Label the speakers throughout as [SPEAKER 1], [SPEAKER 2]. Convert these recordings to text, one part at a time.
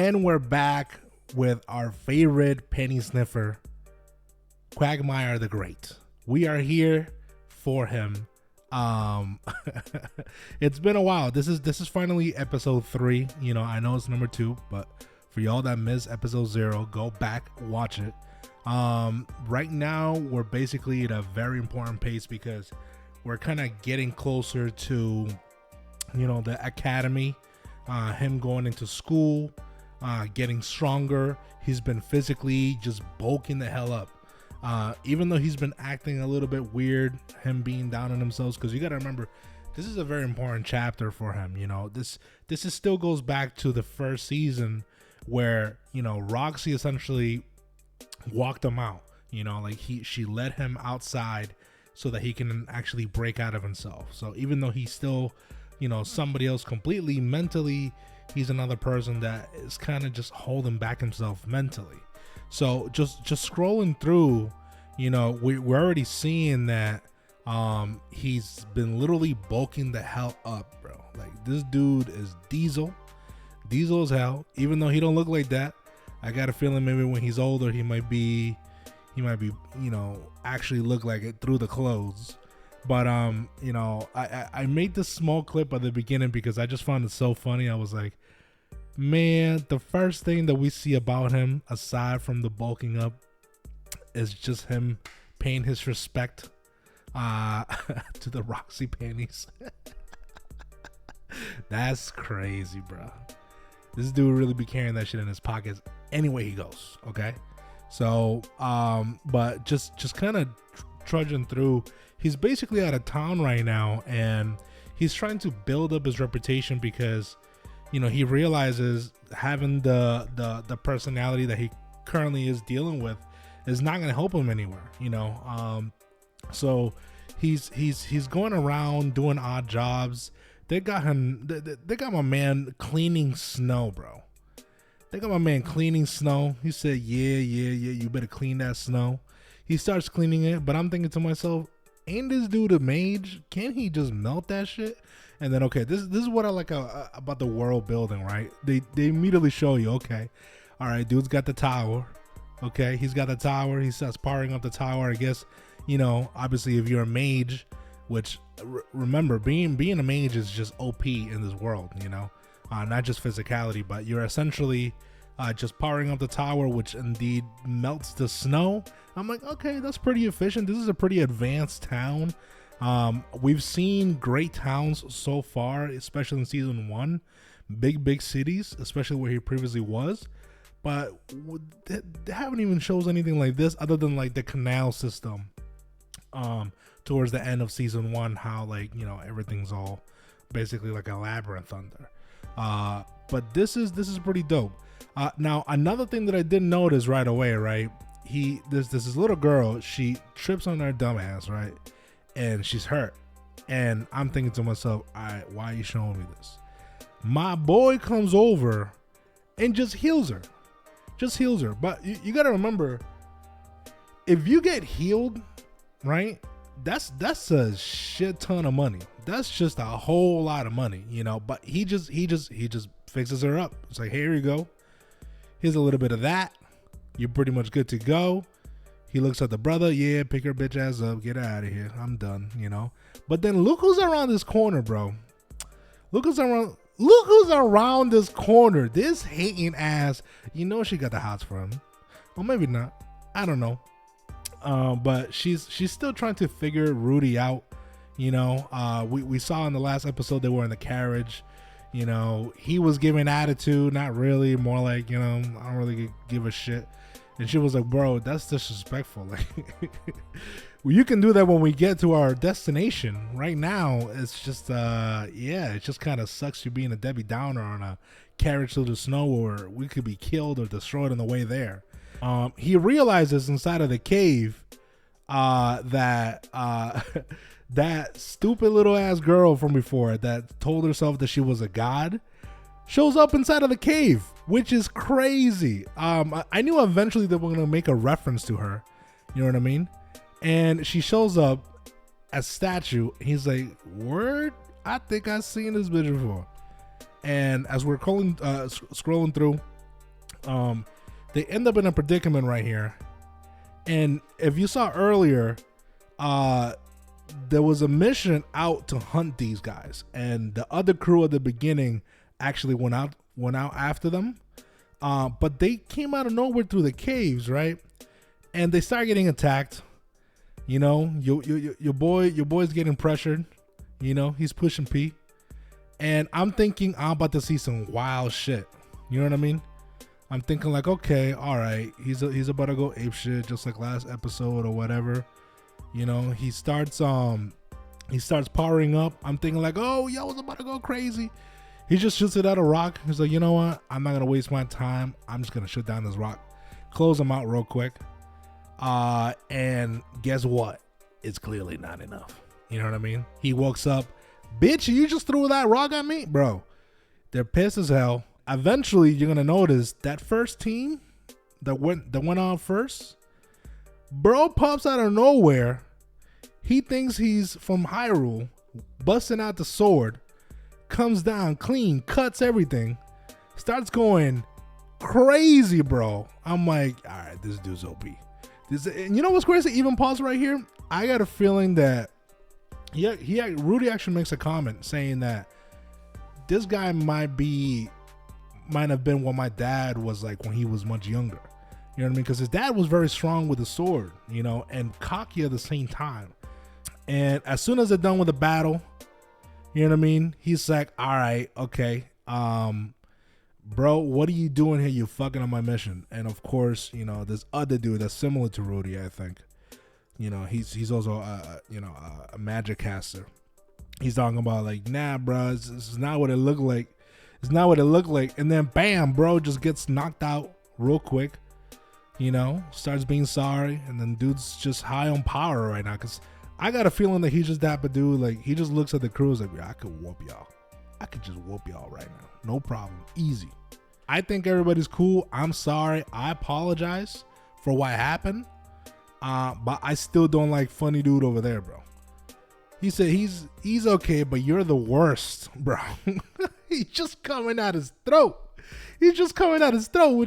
[SPEAKER 1] And we're back with our favorite penny sniffer, Quagmire the Great. We are here for him. It's been a while. This is finally episode 3. You know, I know it's number 2, but for y'all that missed episode 0, go back, watch it. Right now we're basically at a very important pace because we're kind of getting closer to, you know, the academy, him going into school, getting stronger. He's been physically just bulking the hell up. Even though he's been acting a little bit weird, him being down on himself, because you got to remember, this is a very important chapter for him. You know, this is still goes back to the first season where, you know, Roxy essentially walked him out. You know, like she let him outside so that he can actually break out of himself. So even though he's still, you know, somebody else completely mentally, he's another person that is kind of just holding back himself mentally. So just scrolling through, you know, we're already seeing that he's been literally bulking the hell up, bro. Like, this dude is diesel as hell. Even though he don't look like that, I got a feeling maybe when he's older he might be, you know, actually look like it through the clothes. But you know, I made this small clip at the beginning because I just found it so funny. I was like, man, the first thing that we see about him, aside from the bulking up, is just him paying his respect to the Roxy panties. That's crazy, bro. This dude really be carrying that shit in his pockets anywhere he goes. Okay, so but just kind of trudging through. He's basically out of town right now, and he's trying to build up his reputation because, you know, he realizes having the personality that he currently is dealing with is not going to help him anywhere, you know. So he's going around doing odd jobs. They got my man cleaning snow, bro. They got my man cleaning snow. He said, yeah, you better clean that snow. He starts cleaning it, but I'm thinking to myself, ain't this dude a mage? Can't he just melt that shit? And then, okay, this is what I like about the world building, right? They immediately show you, okay, all right, dude's got the tower. Okay, he's got the tower. He starts powering up the tower. I guess, you know, obviously if you're a mage, which remember, being a mage is just OP in this world, you know, not just physicality, but you're essentially just powering up the tower, which indeed melts the snow. I'm like, okay, that's pretty efficient. This is a pretty advanced town. We've seen great towns so far, especially in season 1, big cities, especially where he previously was, but they haven't even shows anything like this other than like the canal system towards the end of season 1, how, like, you know, everything's all basically like a labyrinth under. But this is pretty dope. Now another thing that I didn't notice right away, right, there's this little girl, she trips on her dumbass, right, and she's hurt, and I'm thinking to myself, all right, why are you showing me this? My boy comes over and just heals her. But you gotta remember, if you get healed, right, that's a shit ton of money. That's just a whole lot of money, you know. But he just fixes her up. It's like, here you go, here's a little bit of that, you're pretty much good to go. He looks at the brother, yeah, pick her bitch ass up, get out of here, I'm done, you know. But then look who's around this corner, bro. Look who's around this corner. This hating ass, you know, she got the hots for him. Well, maybe not, I don't know. But she's still trying to figure Rudy out, you know. We saw in the last episode they were in the carriage, you know. He was giving attitude, not really, more like, you know, I don't really give a shit. And she was like, bro, that's disrespectful. Like, well, you can do that when we get to our destination. Right now, it's just, yeah, it just kind of sucks you being a Debbie Downer on a carriage through the snow, or we could be killed or destroyed on the way there. He realizes inside of the cave that that stupid little ass girl from before that told herself that she was a god shows up inside of the cave, which is crazy. I knew eventually they were gonna make a reference to her, you know what I mean? And she shows up as statue. He's like, word, I think I've seen this bitch before. And as we're scrolling through, They end up in a predicament right here. And if you saw earlier, there was a mission out to hunt these guys, and the other crew at the beginning actually went out after them. But they came out of nowhere through the caves, right? And they start getting attacked. You know, your boy's getting pressured. You know, he's pushing P. And I'm thinking I'm about to see some wild shit. You know what I mean? I'm thinking like, okay, all right, he's about to go ape shit, just like last episode or whatever. You know, he starts powering up. I'm thinking like, oh, yo, it's about to go crazy. He just shoots it at a rock. He's like, you know what? I'm not gonna waste my time. I'm just gonna shoot down this rock, close him out real quick. And guess what? It's clearly not enough. You know what I mean? He walks up, bitch, you just threw that rock at me, bro. They're pissed as hell. Eventually, you're gonna notice that first team that went on first, bro pops out of nowhere. He thinks he's from Hyrule, busting out the sword, comes down clean, cuts everything, starts going crazy, bro. I'm like, all right, this dude's OP. And you know what's crazy? Even pause right here. I got a feeling that Rudy actually makes a comment saying that this guy might have been what my dad was like when he was much younger. You know what I mean? Because his dad was very strong with the sword, you know, and cocky at the same time. And as soon as they're done with the battle, you know what I mean? He's like, all right, okay, bro, what are you doing here? You fucking on my mission. And of course, you know, this other dude that's similar to Rudy, I think. You know, he's also a magic caster. He's talking about like, nah, bro, this is not what it looked like. It's not what it looked like. And then bam, bro just gets knocked out real quick. You know, starts being sorry, and then dude's just high on power right now. Cause I got a feeling that he's just that dude. Like he just looks at the crew like, yeah, I could whoop y'all. I could just whoop y'all right now. No problem. Easy. I think everybody's cool. I'm sorry. I apologize for what happened. But I still don't like funny dude over there, bro. He said he's okay, but you're the worst, bro. He's just coming out his throat. Which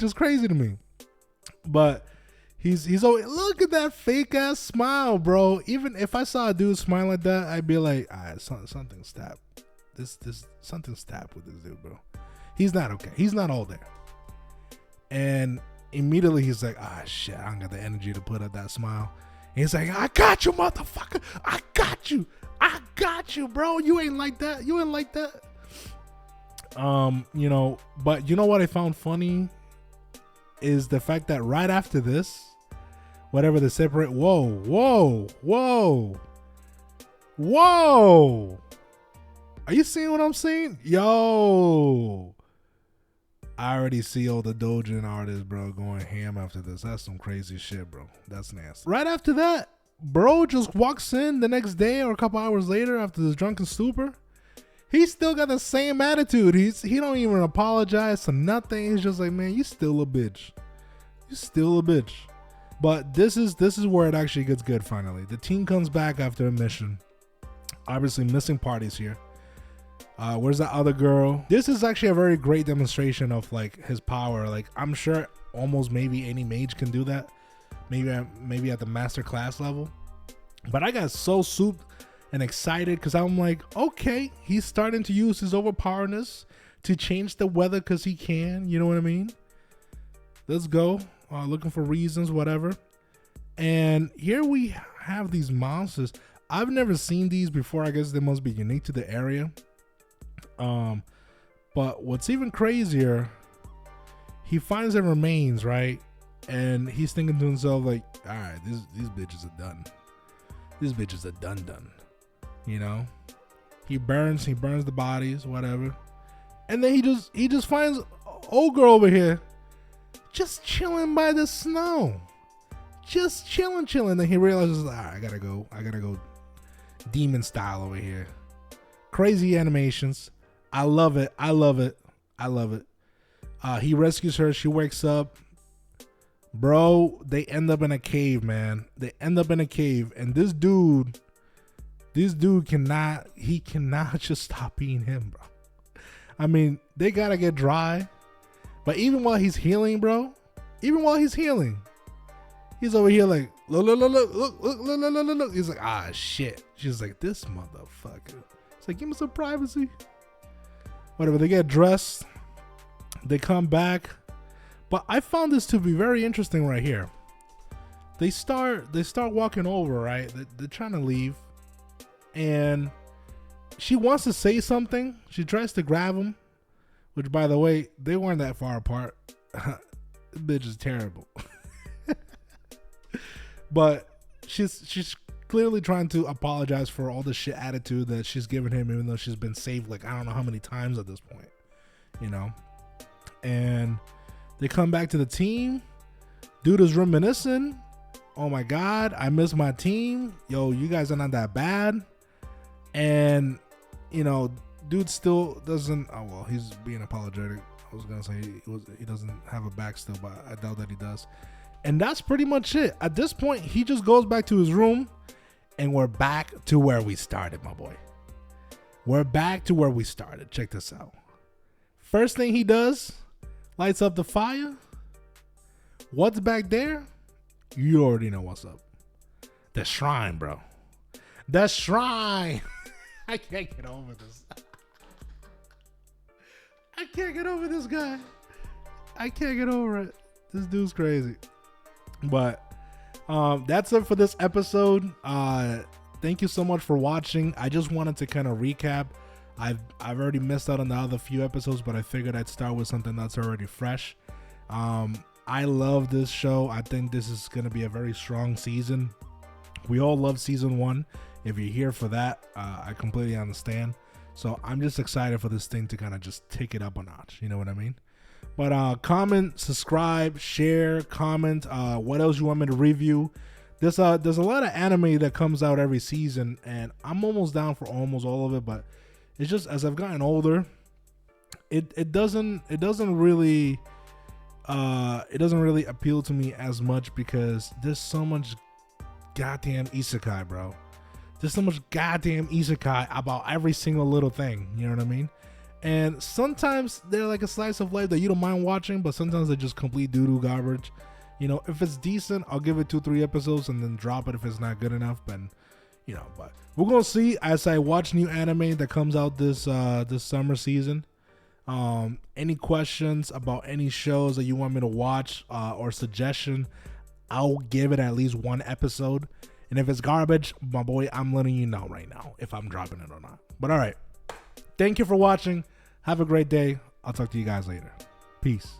[SPEAKER 1] is crazy to me. But he's always, look at that fake ass smile, bro. Even if I saw a dude smile like that, I'd be like, something stabbed. This something stabbed with this dude, bro. He's not okay. He's not all there. And immediately he's like, shit, I don't got the energy to put up that smile. And he's like, I got you, motherfucker. I got you, bro. You ain't like that. You know, but you know what I found funny is the fact that right after this, whatever the separate, whoa. Are you seeing what I'm saying? Yo, I already see all the Dojin artists, bro, going ham after this. That's some crazy shit, bro. That's nasty. Right after that, bro just walks in the next day or a couple hours later after this drunken stupor. He still got the same attitude. He don't even apologize for nothing. He's just like, man, you still a bitch. But this is where it actually gets good finally. The team comes back after a mission. Obviously missing parties here. Where's that other girl? This is actually a very great demonstration of like his power. Like I'm sure almost maybe any mage can do that. Maybe at the master class level. But I got so souped and excited because I'm like, okay, he's starting to use his overpowerness to change the weather because he can. You know what I mean? Let's go. Looking for reasons, whatever. And here we have these monsters. I've never seen these before. I guess they must be unique to the area. But what's even crazier, he finds their remains, right? And he's thinking to himself like, all right, these bitches are done. These bitches are done. You know, he burns the bodies, whatever. And then he just finds old girl over here just chilling by the snow. Just chilling. Then he realizes, all right, I gotta go demon style over here. Crazy animations. I love it. He rescues her. She wakes up. Bro, they end up in a cave, man. And this dude cannot just stop being him, bro. I mean, they gotta get dry. But even while he's healing, bro, he's over here like, look. He's like, ah, shit. She's like, this motherfucker. It's like, give me some privacy. Whatever. They get dressed. They come back. But I found this to be very interesting right here. They start walking over, right? They're trying to leave. And she wants to say something. She tries to grab him. Which, by the way, they weren't that far apart. This bitch is terrible. But she's clearly trying to apologize for all the shit attitude that she's given him, even though she's been saved like I don't know how many times at this point, you know. And they come back to the team. Dude is reminiscing. Oh my god, I miss my team. Yo, you guys are not that bad. And you know, dude still doesn't. Oh well, he's being apologetic. I was gonna say he doesn't have a back still, but I doubt that he does. And that's pretty much it. At this point, he just goes back to his room, and we're back to where we started, my boy. We're back to where we started. Check this out. First thing he does, lights up the fire. What's back there? You already know what's up. The shrine, bro. The shrine. I can't get over this. I can't get over this guy. I can't get over it. This dude's crazy. But that's it for this episode. Thank you so much for watching. I just wanted to kind of recap. I've already missed out on the other few episodes, but I figured I'd start with something that's already fresh. I love this show. I think this is going to be a very strong season. We all love season 1. If you're here for that, I completely understand. So I'm just excited for this thing to kind of just take it up a notch. You know what I mean? But comment, subscribe, share, comment. What else you want me to review? There's a lot of anime that comes out every season, and I'm almost down for almost all of it. But it's just as I've gotten older, it doesn't really appeal to me as much because there's so much goddamn isekai, bro. There's so much goddamn isekai about every single little thing. You know what I mean? And sometimes they're like a slice of life that you don't mind watching, but sometimes they're just complete doo-doo garbage. You know, if it's decent, I'll give it 2-3 episodes and then drop it if it's not good enough. But you know, but we're gonna see as I watch new anime that comes out this summer season. Any questions about any shows that you want me to watch or suggestion, I'll give it at least 1 episode. And if it's garbage, my boy, I'm letting you know right now if I'm dropping it or not. But all right. Thank you for watching. Have a great day. I'll talk to you guys later. Peace.